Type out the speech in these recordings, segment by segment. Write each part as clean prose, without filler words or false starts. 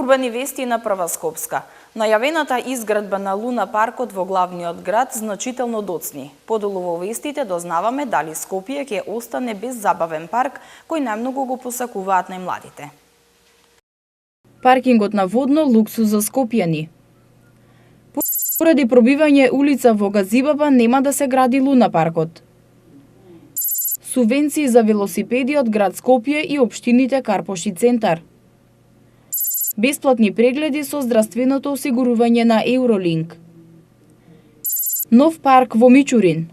Урбани вести на Прва Скопска. Најавената изградба на Луна паркот во главниот град значително доцни. Подолу во вестите дознаваме дали Скопје ќе остане без забавен парк кој најмногу го посакуваат најмладите. Паркингот на водно луксуз за скопјани. Поради пробивање улица во Газибаба нема да се гради Луна паркот. Субвенции за велосипеди од град Скопје и општините Карпош и Центар. Бесплатни прегледи со здравственото осигурување на Евролинк. Нов парк во Мичурин.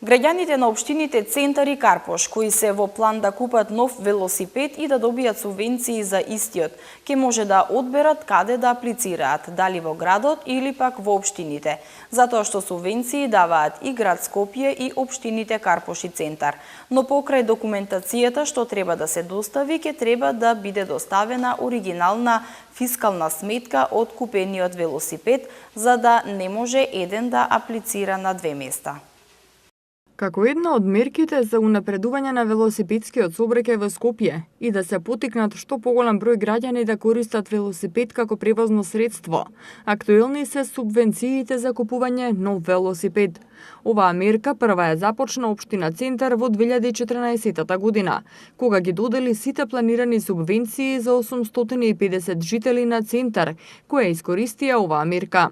Граѓаните на општините Центар и Карпош, кои се во план да купат нов велосипед и да добијат субвенции за истиот, ќе може да одберат каде да аплицираат, дали во градот или пак во општините, затоа што субвенции даваат и град Скопје и општините Карпош и Центар. Но покрај документацијата што треба да се достави, ќе треба да биде доставена оригинална фискална сметка од купениот велосипед, за да не може еден да аплицира на две места. Како една од мерките за унапредување на велосипедскиот сообраќај во Скопје и да се поттикнат што поголем број граѓани да користат велосипед како превозно средство, актуелни се субвенциите за купување нов велосипед. Оваа мерка прва е започна општина Центар во 2014 година, кога ги додели сите планирани субвенции за 850 жители на Центар, кои искористија оваа мерка.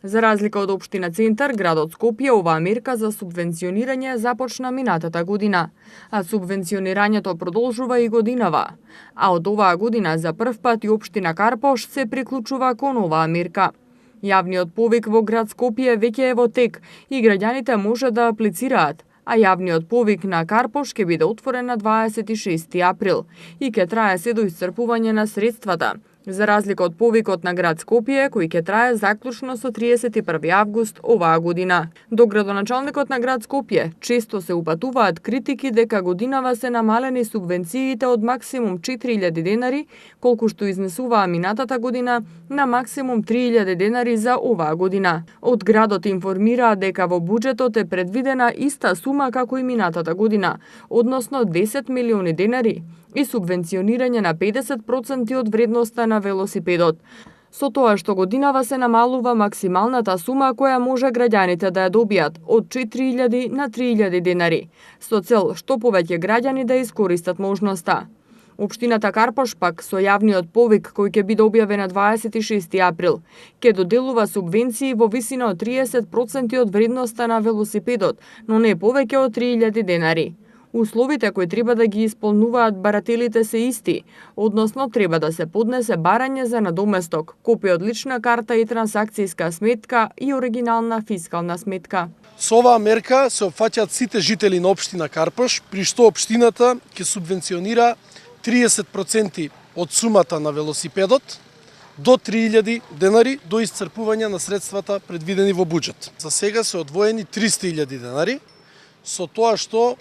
За разлика од општина Центар, градот Скопје, оваа мерка за субвенционирање започна минатата година, а субвенционирањето продолжува и годинава. А од оваа година за прв пат и општина Карпош се приклучува кон оваа мерка. Јавниот повик во град Скопје веќе е во тек и граѓаните може да аплицираат, а јавниот повик на Карпош ќе биде отворен на 26 април и ќе трае се до исцрпување на средствата, за разлика од повикот на град Скопје, кој ќе трае заклучно со 31 август оваа година. До градоначалникот на град Скопје често се упатуваат критики дека годинава се намалени субвенциите од максимум 4000 денари, колку што изнесуваа минатата година, на максимум 3000 денари за оваа година. Од градот информираа дека во буџетот е предвидена иста сума како и минатата година, односно 10 милиони денари, и субвенционирање на 50% од вредноста на велосипедот. Со тоа што годинава се намалува максималната сума која може граѓаните да ја добијат од 4000 на 3000 денари, со цел што повеќе граѓани да искористат можноста. Општината Карпош пак со јавниот повик кој ќе биде објавен на 26 април ќе доделува субвенции во висина од 30% од вредноста на велосипедот, но не повеќе од 3000 денари. Условите кои треба да ги исполнуваат барателите се исти, односно треба да се поднесе барање за надоместок, копија од лична карта и трансакцијска сметка и оригинална фискална сметка. Со оваа мерка се опфаќаат сите жители на општина Карпош, при што општината ќе субвенционира 30% од сумата на велосипедот до 3000 денари до исцрпување на средствата предвидени во буџет. За сега се одвоени 300.000 денари, со тоа што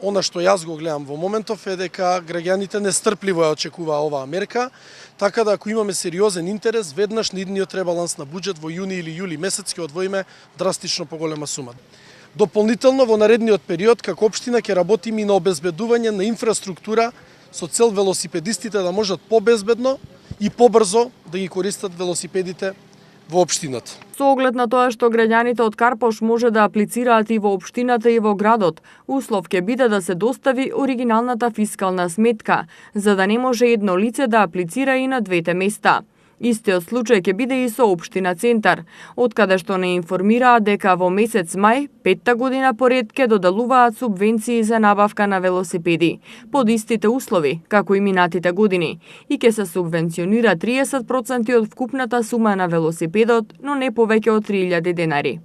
она што јас го гледам во моментов е дека граѓаните нестрпливо ја очекуваа оваа мерка, така да ако имаме сериозен интерес, веднаш на идниот ребаланс на буџет во јуни или јули месец ќе одвоиме драстично поголема сума. Дополнително во наредниот период како општина ќе работиме и на обезбедување на инфраструктура со цел велосипедистите да можат побезбедно и побрзо да ги користат велосипедите во општината. Со оглед на тоа што граѓаните од Карпош може да аплицираат и во општината и во градот, услов ќе биде да се достави оригиналната фискална сметка, за да не може едно лице да аплицира и на двете места. Истиот случај ќе биде и со општина Центар, од каде што не информираа дека во месец мај, 5-та година поред ќе доделуваат субвенции за набавка на велосипеди, под истите услови, како и минатите години, и ќе се субвенционира 30% од вкупната сума на велосипедот, но не повеќе од 3000 денари.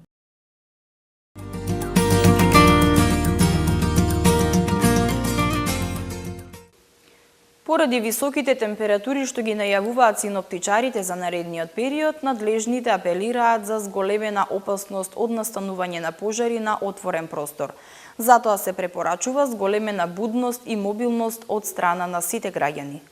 Поради високите температури што ги најавуваат синоптичарите за наредниот период, надлежните апелираат за зголемена опасност од настанување на пожари на отворен простор. Затоа се препорачува зголемена будност и мобилност од страна на сите граѓани.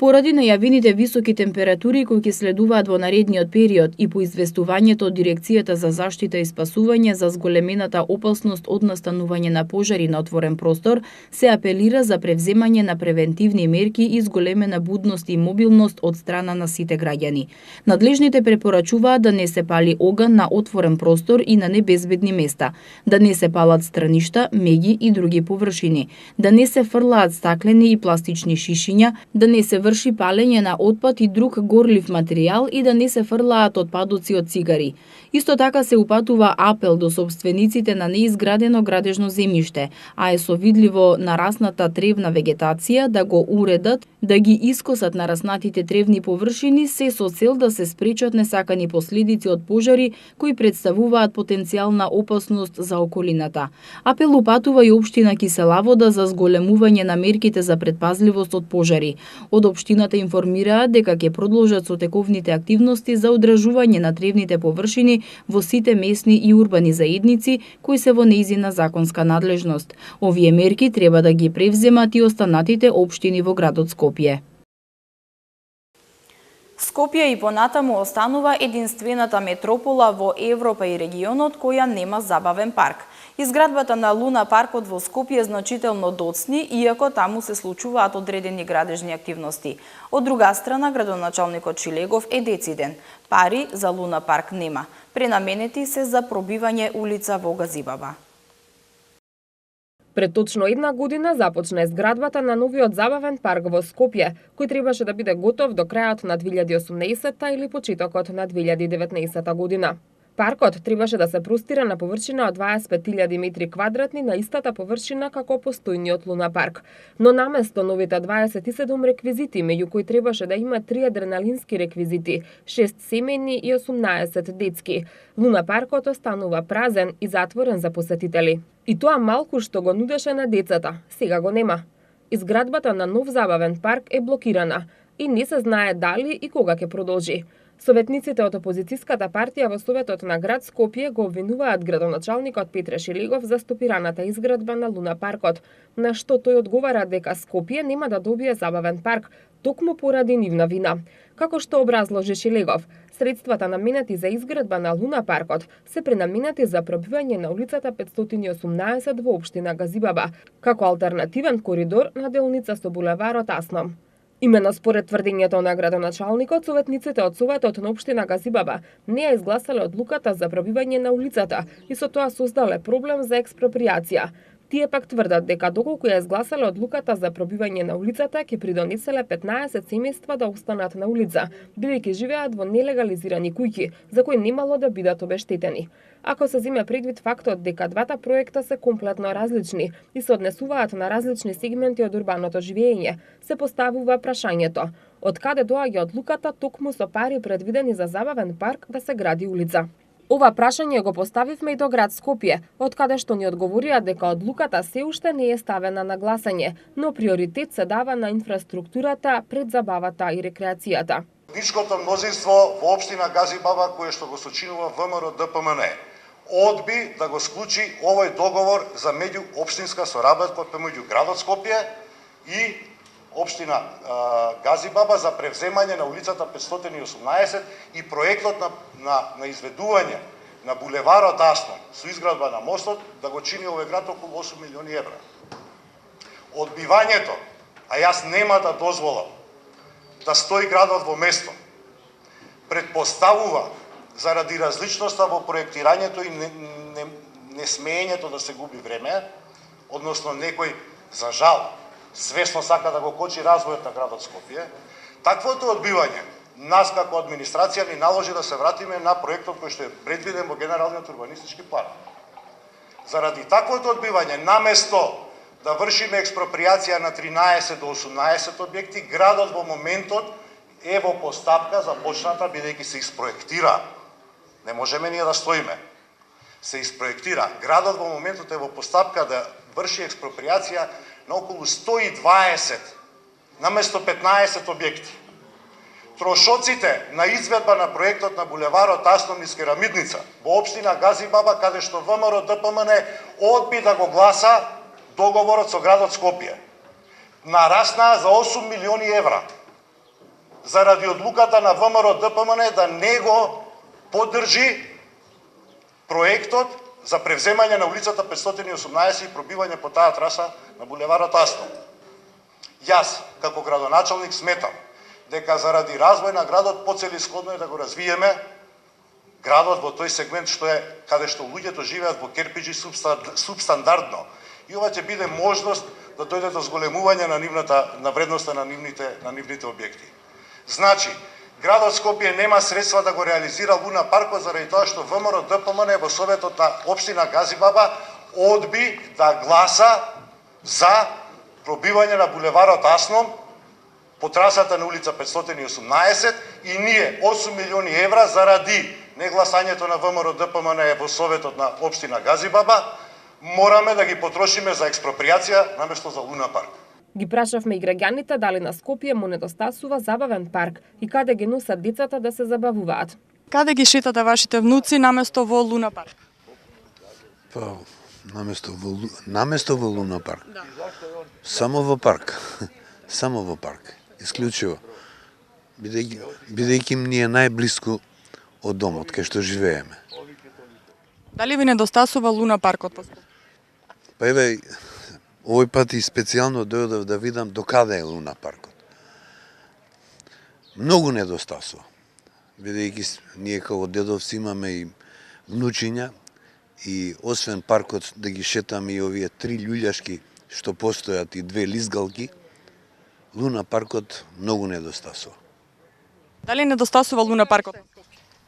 Поради најавените високи температури кои ќе следуваат во наредниот период и по известувањето од Дирекцијата за заштита и спасување за зголемената опасност од настанување на пожари на отворен простор, се апелира за превземање на превентивни мерки и зголемена будност и мобилност од страна на сите граѓани. Надлежните препорачуваат да не се пали оган на отворен простор и на небезбедни места, да не се палат страништа, меѓи и други површини, да не се фрлаат стаклени и пластични шишиња, да не се врши палење на отпад и друг горлив материјал и да не се фрлаат отпадоци од цигари. Исто така се упатува апел до сопствениците на неизградено градежно земјиште, а е со видливо нарасната тревна вегетација да го уредат, да ги искосат нараснатите тревни површини, се со цел да се спречат несакани последици од пожари кои представуваат потенцијална опасност за околината. Апел упатува и општина Кисела Вода за зголемување на мерките за предпазливост од пожари. Од општината информираат дека ќе продолжат со тековните активности за одржување на тревните површини во сите месни и урбани заедници кои се во нејзина законска надлежност. Овие мерки треба да ги превземат и останатите општини во градот Скопје. Скопје и понатаму останува единствената метропола во Европа и регионот која нема забавен парк. Изградбата на Луна паркот во Скопје значително доцни, иако таму се случуваат одредени градежни активности. Од друга страна, градоначалникот Шилегов е дециден. Пари за Луна парк нема. Пренаменети се за пробивање улица во Газибаба. Пред точно една година започна изградбата на новиот забавен парк во Скопје, кој требаше да биде готов до крајот на 2018 или почетокот на 2019 година. Паркот требаше да се простира на површина од 25.000 метри квадратни на истата површина како постојниот Луна парк. Но наместо новите 27 реквизити, меѓу кои требаше да има 3 адреналински реквизити, 6 семејни и 18 детски, Луна паркот останува празен и затворен за посетители. И тоа малку што го нудеше на децата, сега го нема. Изградбата на нов забавен парк е блокирана и не се знае дали и кога ќе продолжи. Советниците од опозицијската партија во Советот на град Скопје го обвинуваат градоначалникот Петре Шилегов за стопираната изградба на Луна паркот, на што тој одговара дека Скопје нема да добие забавен парк, токму поради нивна вина. Како што образложи Шилегов, средствата наменети за изградба на Луна паркот се пренаменети за пробивање на улицата 518 во општина Газибаба, како алтернативен коридор на делница со булеварот Асном. Именно според тврдењето на градоначалникот, советниците од Советот на општина Газибаба не ја изгласале одлуката за пробивање на улицата и со тоа создале проблем за експроприација. Тие пак тврдат дека доколку ја изгласале одлуката за пробивање на улицата, ќе придонеселе 15 семејства да останат на улица, бидејќи живеат во нелегализирани куќи, за кои немало да бидат обештетени. Ако се зиме предвид фактот дека двата проекта се комплетно различни и се однесуваат на различни сегменти од урбаното живење, се поставува прашањето: од каде доаѓа одлуката токму со пари предвидени за забавен парк да се гради улица? Ова прашање го поставивме и до град Скопје, од каде што ни одговорија дека одлуката се уште не е ставена на гласање, но приоритет се дава на инфраструктурата пред забавата и рекреацијата. Етничкото мнозинство во општина Газибаба, кое што го сочинува ВМРО ДПМН, одби да го склучи овој договор за меѓуопштинска соработка помеѓу градот Скопје и општина Газибаба за превземање на улицата 518 и проектот на изведување на булеварот Асном со изградба на мостот да го чини овој град околу 8 милиони евра. Одбивањето, а јас нема да дозволам да стои градот во место, предпоставува заради различноста во проектирањето и несмеењето да се губи време, односно некој, за жал, свесно сака да го кочи развојот на градот Скопје, таквото одбивање нас како администрација ни наложи да се вратиме на проектот кој што е предвиден во генералниот урбанистички план. Заради таквото одбивање, наместо да вршиме експроприација на 13 до 18 објекти, градот во моментот е во постапка започната, бидејќи се испроектира. Не можеме ние да стоиме. Се испроектира. Градот во моментот е во постапка да врши експроприација на околу 120, наместо 15 објекти. Трошоците на изведба на проектот на булеварот Асном низ Керамидница во општина Газибаба, каде што ВМРО ДПМН одби да го гласа договорот со градот Скопје, нараснаа за 8 милиони евра. заради одлуката на ВМРО ДПМН да не го поддржи проектот за превземање на улицата 518 и пробивање по таа траса на булеварот Асно. Јас, како градоначалник, сметам дека заради развој на градот поцелисходно е да го развиеме градот во тој сегмент што е каде што луѓето живеат во кирпиџи субстандардно. И ова ќе биде можност да дојде до зголемување на вредноста на нивните објекти. Значи, градот Скопје нема средства да го реализира Луна паркот заради тоа што ВМРО ДПМН во советот на општина Газибаба одби да гласа за пробивање на булеварот Асно по трасата на улица 518 и ние 8 милиони евра заради негласањето на ВМРО ДПМН во советот на општина Газибаба мораме да ги потрошиме за експроприација наместо за Луна парк. Ги прашавме и граѓаните дали на Скопје му недостасува забавен парк и каде ги носат децата да се забавуваат. Каде ги шетате вашите внуци наместо во Луна парк? Па, наместо во Луна парк. Да. Само во парк. Само во парк. Исклучиво. Бидејќи ни е најблиску од домот кај што живееме. Дали ви недостасува Луна паркот? Па еве, овој пат и специјално дојдов да видам докаде е Луна паркот. Многу недостасува. Бидејќи ние како дедовци имаме и внучиња и освен паркот да ги шетаме и овие 3 љулјашки што постојат и 2 лизгалки, Луна паркот многу недостасува. Дали недостасува Луна паркот?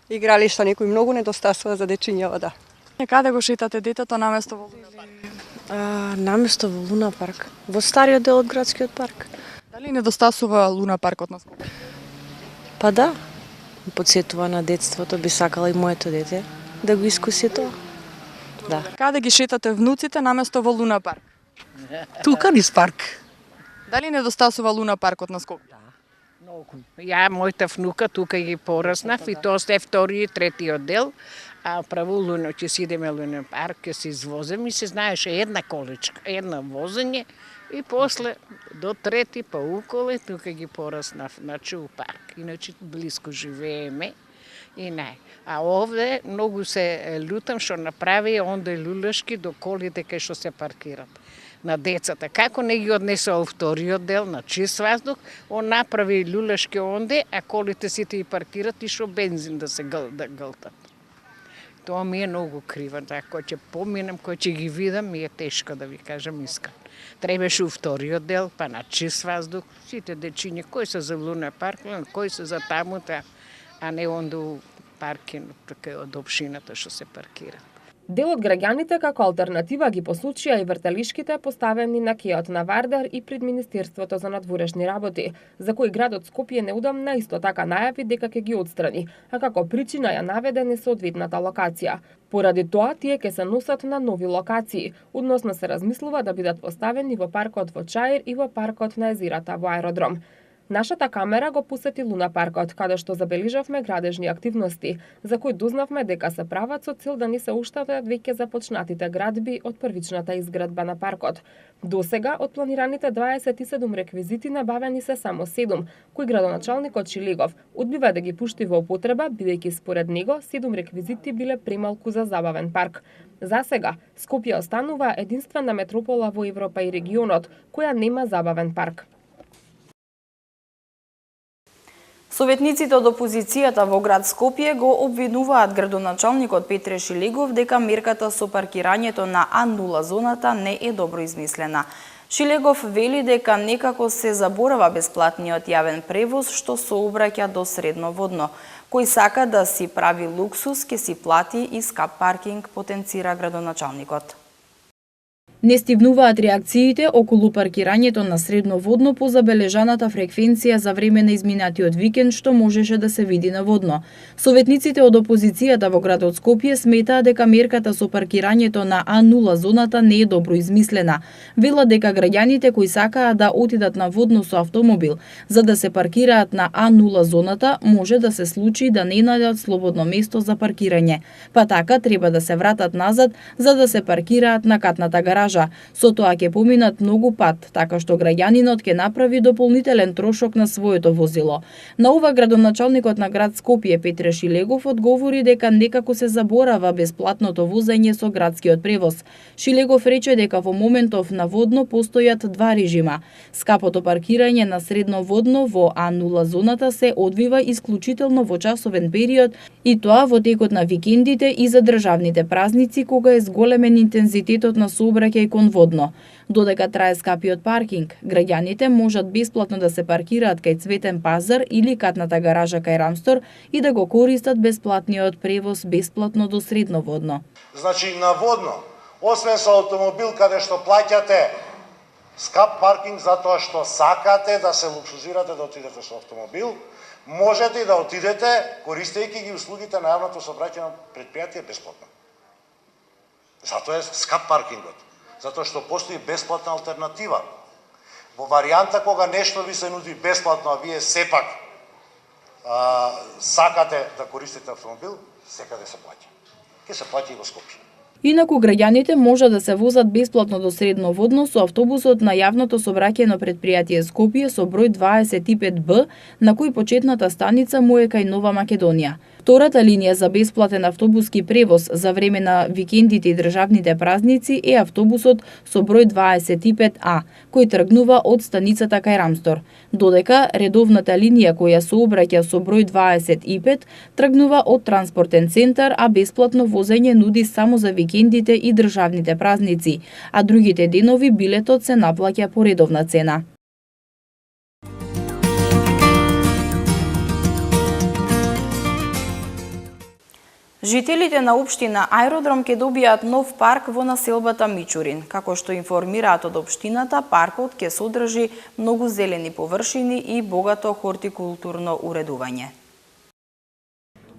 Игралишта некој многу недостасува за дечињава, да. Каде го шетате детето наместо во Луна парк? Наместо во Луна парк, во стариот дел од градскиот парк. Дали недостасува Луна паркот на Скопје? Па да, подсетува на детството, би сакала и моето дете да го искуси тоа. Да. Каде ги шетате внуците наместо во Луна парк? Тука низ парк. Дали недостасува Луна паркот на Скопје? Многу. Ја, мојата внука, тука ги пораснав и тоа сте втори и третиот дел, а право Луна, ќе си идеме Луна парк, ќе се извозем и се знаеше една количка, една возење и после до трети па уколе, тука ги пораснав, значи у парк. Иначе близко живееме и нај. А овде многу се лутам што направи онде лулешки до колите кај што се паркират на децата. Како не ги однесува у вториот дел на чист воздух, он направи лулешки онде, а колите сите и паркират и шо бензин да се гълтат. Тоа ми е многу криво. Кој ќе поминам, кој ќе ги видам, ми е тешко да ви кажам искрено. Требаше у вториот дел, па на чист воздух, сите дечиња, кои се за Луна парк, кои се за тамута, а не онде у паркин, така од општината што се паркира. Дел од граѓаните како алтернатива ги посочија и вртелишките поставени на кеот на Вардар и пред Министерството за надворешни работи, за кои градот Скопје неудамна исто така најави дека ќе ги отстрани, а како причина ја наведе несоодветната локација. Поради тоа тие ќе се носат на нови локации, односно се размислува да бидат поставени во паркот во Чаир и во паркот на езерата во Аеродром. Нашата камера го посети Луна паркот, каде што забележавме градежни активности, за кои дознавме дека се прават со цел да не се уштатат веќе започнатите градби од првичната изградба на паркот. Досега од планираните 27 реквизити набавени се само 7, кои градоначалникот Шилегов одбива да ги пушти во употреба, бидејќи според него 7 реквизити биле премалку за забавен парк. За сега, Скопје останува единствена метропола во Европа и регионот, која нема забавен парк. Советниците од опозицијата во град Скопје го обвинуваат градоначалникот Петре Шилегов дека мерката со паркирањето на А0 зоната не е добро измислена. Шилегов вели дека некако се заборава бесплатниот јавен превоз што сообраќа до Средноводно. Кој сака да си прави луксус, ке си плати и скап паркинг, потенцира градоначалникот. Не стивнуваат реакциите околу паркирањето на Средноводно по забележаната фреквенција за време на изминатиот викенд што можеше да се види наводно. Советниците од опозицијата во градот Скопје сметаат дека мерката со паркирањето на А0 зоната не е добро измислена. Велат дека граѓаните кои сакаат да отидат наводно со автомобил за да се паркираат на А0 зоната, може да се случи да не најдат слободно место за паркирање. Па така треба да се вратат назад за да се паркираат на катната гаража. гаража. Со тоа ќе поминат многу пат, така што граѓанинот ќе направи дополнителен трошок на своето возило. На ова градоначалникот на град Скопје Петре Шилегов одговори дека некако се заборава бесплатното возење со градскиот превоз. Шилегов рече дека во моментов на водно постојат два режима. Скапото паркирање на средно водно во А0 зоната се одвива исклучително во часовен период и тоа во текот на викендите и за државните празници кога е зголемен интензитетот на сообраќај кон водно. Додека трае скапиот паркинг, граѓаните можат бесплатно да се паркираат кај Цветен пазар или катната гаража кај Рамстор и да го користат бесплатниот превоз бесплатно до средно водно. Значи на водно, освен со автомобил каде што плаќате скап паркинг затоа што сакате да се луксузирате да отидете со автомобил, можете и да отидете користејќи ги услугите на јавното сообраќајно предпријатие бесплатно. Затоа е скап паркингот, затоа што постои бесплатна алтернатива. Во варијанта кога нешто ви се нуди бесплатно, а вие сепак сакате да користите автомобил, секаде се плаќа. Ке се плаќа и во Скопје. Инаку граѓаните може да се возат бесплатно до средно водно со автобусот на јавното сообраќајно предпријатие Скопје со број 25Б, на кој почетната станица му е кај Нова Македонија. Втората линија за бесплатен автобуски превоз за време на викендите и државните празници е автобусот со број 25А, кој тргнува од станицата кај Рамстор, додека редовната линија која сообраќа со број 25 тргнува од транспортен центар, а бесплатно возење нуди само за викендите и државните празници, а другите денови билетот се наплаќа по редовна цена. Жителите на општина Аеродром ќе добијат нов парк во населбата Мичурин. Како што информираат од општината, паркот ќе содржи многу зелени површини и богато хортикултурно уредување.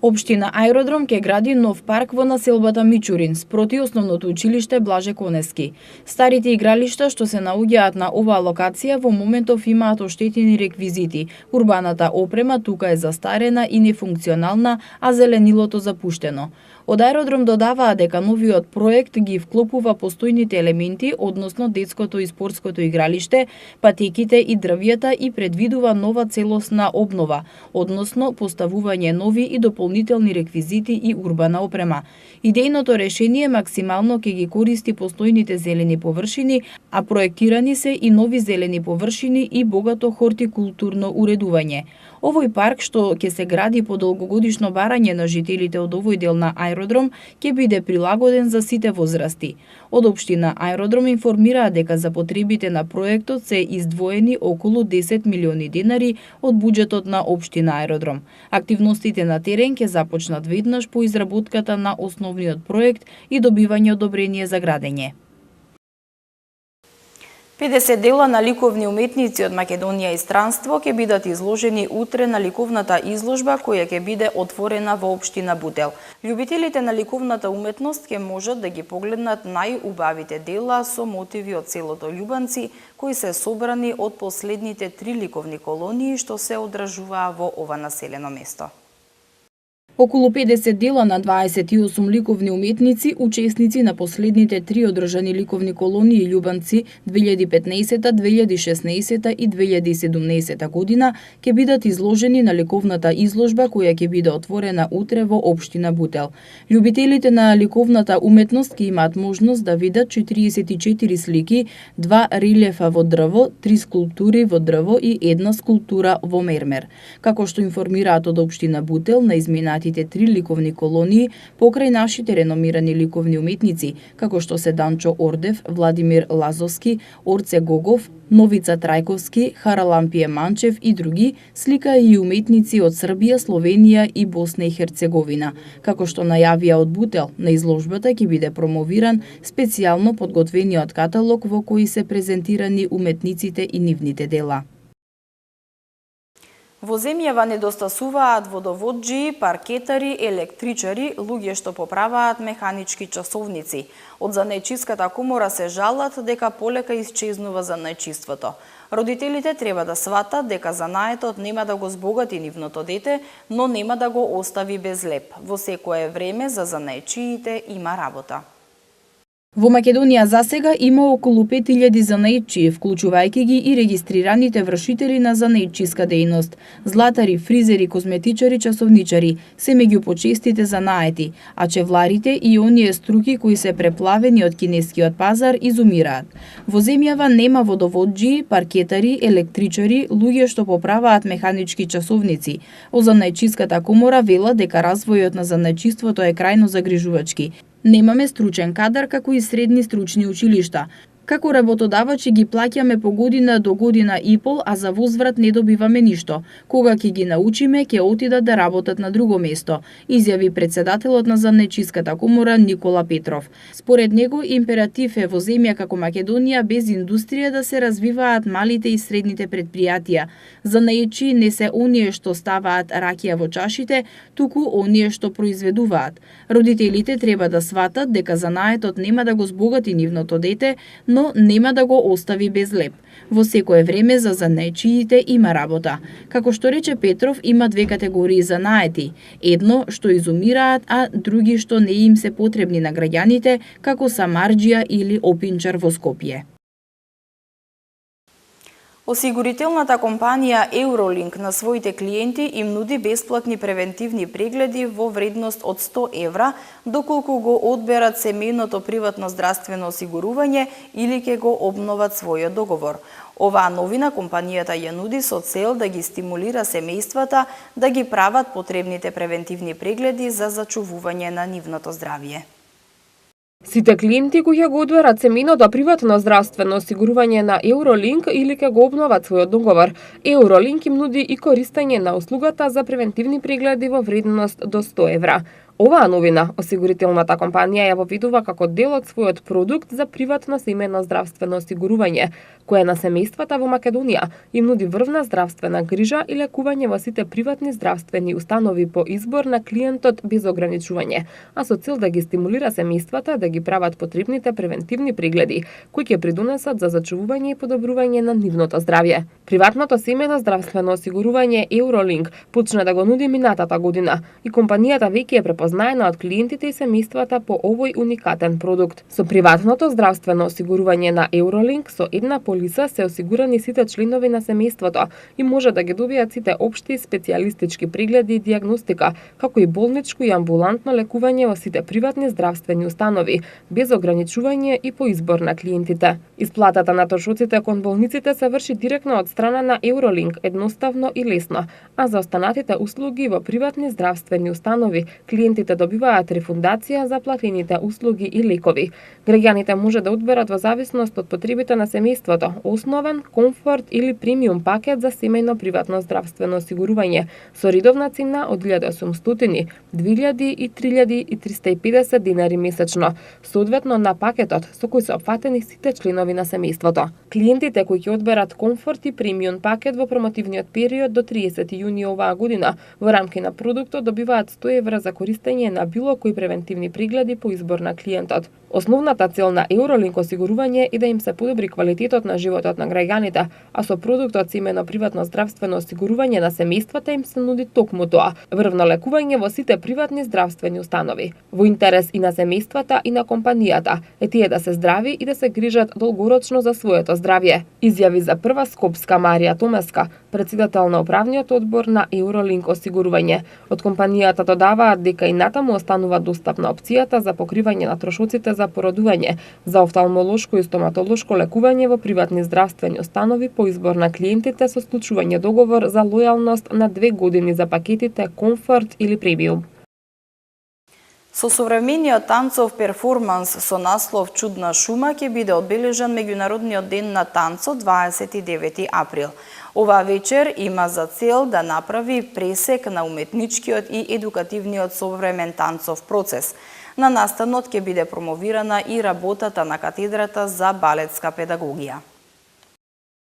Општина Аеродром ќе гради нов парк во населбата Мичурин, спроти основното училиште Блаже Конески. Старите игралишта што се наоѓаат на оваа локација во моментов имаат оштетени реквизити. Урбаната опрема тука е застарена и нефункционална, а зеленилото запуштено. Од Аеродром додаваа дека новиот проект ги вклопува постојните елементи, односно детското и спортското игралиште, патеките и дрвјата и предвидува нова целосна обнова, односно поставување нови и дополнителни реквизити и урбана опрема. Идејното решение максимално ќе ги користи постојните зелени површини, а проектирани се и нови зелени површини и богато хортикултурно уредување. Овој парк, што ќе се гради по долгогодишно барање на жителите од овој дел на Аеродром, ќе биде прилагоден за сите возрасти. Од општина Аеродром информираа дека за потребите на проектот се издвоени околу 10 милиони денари од буџетот на општина Аеродром. Активностите на терен ќе започнат веднаш по изработката на основниот проект и добивање одобрение за градење. 50 дела на ликовни уметници од Македонија и странство ќе бидат изложени утре на ликовната изложба која ќе биде отворена во општина Бутел. Љубителите на ликовната уметност ќе можат да ги погледнат најубавите дела со мотиви од селото Љубанци, кои се собрани од последните 3 ликовни колонии што се одржуваа во ова населено место. Околу 50 дела на 28 ликовни уметници, учесници на последните 3 одржани ликовни колонии Љубанци 2015, 2016 и 2017 година, ќе бидат изложени на ликовната изложба која ќе биде отворена утре во општина Бутел. Љубителите на ликовната уметност ќе имаат можност да видат 44 слики, 2 релјефа во дрво, 3 скулптури во дрво и 1 скулптура во мермер. Како што информираат од општина Бутел, на изминатите 3 ликовни колонии покрај нашите реномирани ликовни уметници, како што се Данчо Ордев, Владимир Лазовски, Орце Гогов, Новица Трајковски, Харалампие Манчев и други, слика и уметници од Србија, Словенија и Босна и Херцеговина. Како што најавија од Бутел, на изложбата ќе биде промовиран специјално подготвениот каталог во кој се презентирани уметниците и нивните дела. Во земјава недостасуваат водоводжии, паркетари, електричари, луѓе што поправаат механички часовници. Од занајчиската комора се жалат дека полека исчезнува занајчиството. Родителите треба да сватат дека занаетот нема да го збогати нивното дете, но нема да го остави без леп. Во секое време за занаечиите има работа. Во Македонија засега има околу 5000 занаетчии, вклучувајќи ги и регистрираните вршители на занаетчиска дејност. Златари, фризери, козметичари, часовничари се меѓу почестите занаети, а чевларите и оние струки кои се преплавени од кинескиот пазар изумираат. Во земјава нема водоводжии, паркетари, електричари, луѓе што поправаат механички часовници. О занаетчиската комора велат дека развојот на занаетчиството е крајно загрижувачки. Немаме стручен кадар како и средни стручни училишта. Како работодавачи ги плаќаме по година до година и пол, а за возврат не добиваме ништо. Кога ќе ги научиме, ќе отидат да работат на друго место, изјави председателот на занаетчиската комора Никола Петров. Според него, императив е во земја како Македонија без индустрија да се развиваат малите и средните предпријатија. Занаетчи не се оние што ставаат ракија во чашите, туку оние што произведуваат. Родителите треба да сватат дека занаетот нема да го збогати нивното дете, но нема да го остави без леп. Во секое време за занаетчиите има работа. Како што рече Петров, има две категории занаети. Едно што изумираат, а други што не им се потребни на граѓаните, како самарџија или опинчар во Скопје. Осигурителната компанија Eurolink на своите клиенти им нуди бесплатни превентивни прегледи во вредност од 100 евра, доколку го одберат семејното приватно здравствено осигурување или ќе го обноват својот договор. Оваа новина компанијата ја нуди со цел да ги стимулира семејствата да ги прават потребните превентивни прегледи за зачувување на нивното здравје. Сите клиенти кои ќе го одберат семејното приватно здравствено осигурување на Eurolink или ќе го обноват својот договор, Eurolink им нуди и користење на услугата за превентивни прегледи во вредност до 100 евра. Оваа новина осигурителната компанија ја воведува како дел од својот продукт за приватно семејно здравствено осигурување, кое на семејствата во Македонија им нуди врвна здравствена грижа и лекување во сите приватни здравствени установи по избор на клиентот без ограничување, а со цел да ги стимулира семејствата да ги прават потребните превентивни прегледи, кои ќе придонесат за зачувување и подобрување на нивното здравје. Приватното семејно здравствено осигурување Eurolink почна да го нуди минатата година и компанијата веќе е препознаена од клиентите и семејствата по овој уникатен продукт. Со приватното здравствено осигурување на Eurolink со една полиса се осигурани сите членови на семејството и може да ги добијат сите општи специјалистички прегледи и дијагностика, како и болничко и амбулантно лекување во сите приватни здравствени установи, без ограничување и по избор на клиентите. Исплатата на трошоците кон болниците се врши директно од страна на Eurolink, едноставно и лесно, а за останатите услуги во приватни здравствени установи, клиентите добиваат рефундација за платените услуги и лекови. Граѓаните може да одберат во зависност од потребите на семејството основен, комфорт или премиум пакет за семејно приватно здравствено осигурување со редовна цена од 1800, 2000 и 3350 динари месечно, соодветно на пакетот со кој се опфатени сите членови на семејството. Клиентите кои ќе одберат комфорт и премиум пакет во промотивниот период до 30 јуни оваа година во рамки на продуктот добиваат 100 евра за користење на било кои превентивни прегледи по избор на клиентот. Основната цел на Eurolink осигурување е да им се подобри квалитетот на животот на граѓаните, а со продуктот семејно приватно здравствено осигурување на семејствата им се нуди токму тоа, врвно лекување во сите приватни здравствени установи. Во интерес и на семејствата и на компанијата е тие да се здрави и да се грижат долгорочно за своето здравје, изјави за прва Скопска Марија Томеска, председател на управниот одбор на Eurolink осигурување. Од компанијата додаваат дека и натаму останува достапна опцијата за покривање на трошоците за породување, за офталмолошко и стоматолошко лекување во приватни здравствени установи по избор на клиентите со склучување договор за лојалност на 2 години за пакетите комфорт или премиум. Со современиот танцов перформанс со наслов Чудна шума ќе биде одбележан Меѓународниот ден на танцот 29 април. Оваа вечер има за цел да направи пресек на уметничкиот и едукативниот современ танцов процес. На настанот ќе биде промовирана и работата на катедрата за балетска педагогија.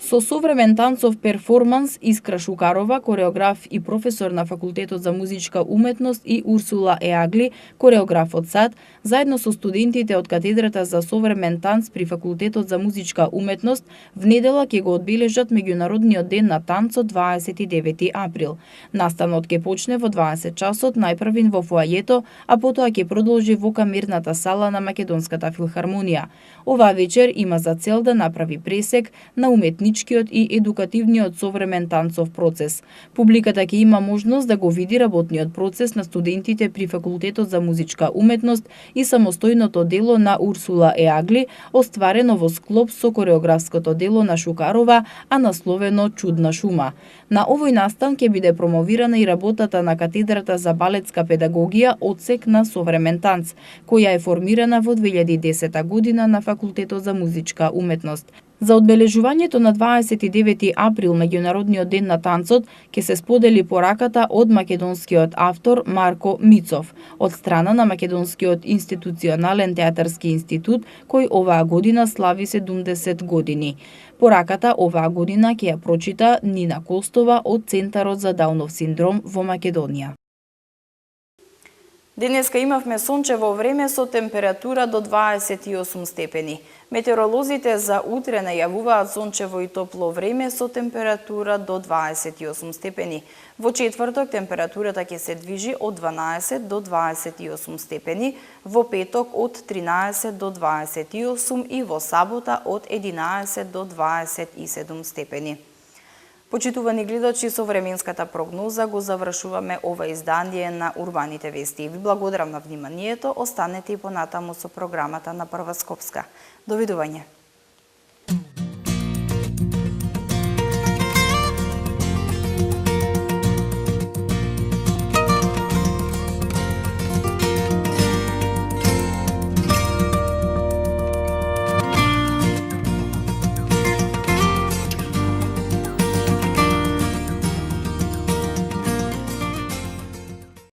Со современ танцов перформанс Искра Шукарова, кореограф и професор на Факултетот за музичка уметност, и Урсула Еагли, кореограф од САД, заедно со студентите од катедрата за современ танц при Факултетот за музичка уметност, в недела ќе го одбележат меѓународниот ден на танцот 29 април. Настанот ќе почне во 20 часот најпрвин во фоајето, а потоа ќе продолжи во камерната сала на Македонската филхармонија. Оваа вечер има за цел да направи пресек на уметничкиот и едукативниот современ танцов процес. Публиката ќе има можност да го види работниот процес на студентите при Факултетот за музичка уметност и самостојното дело на Урсула Еагли, остварено во склоп со кореографското дело на Шукарова, а насловено Чудна шума. На овој настан ќе биде промовирана и работата на катедрата за балетска педагогија одсек на современ танц, која е формирана во 2010 година на Факултетот за музичка уметност. За одбележувањето на 29 април, меѓународниот ден на танцот, ќе се сподели пораката од македонскиот автор Марко Мицов, од страна на Македонскиот институционален театарски институт, кој оваа година слави 70 години. Пораката оваа година ќе ја прочита Нина Костова од Центарот за Даунов синдром во Македонија. Денеска имавме сончево време со температура до 28 степени. Метеоролозите за утре најавуваат сончево и топло време со температура до 28 степени. Во четврток температурата ќе се движи од 12 до 28 степени, во петок од 13 до 28 и во сабота од 11 до 27 степени. Почитувани гледачи, со временската прогноза го завршуваме ова издание на Урбаните вести. Ви благодарам на вниманието, останете и понатаму со програмата на Прва Скопска. Довидување.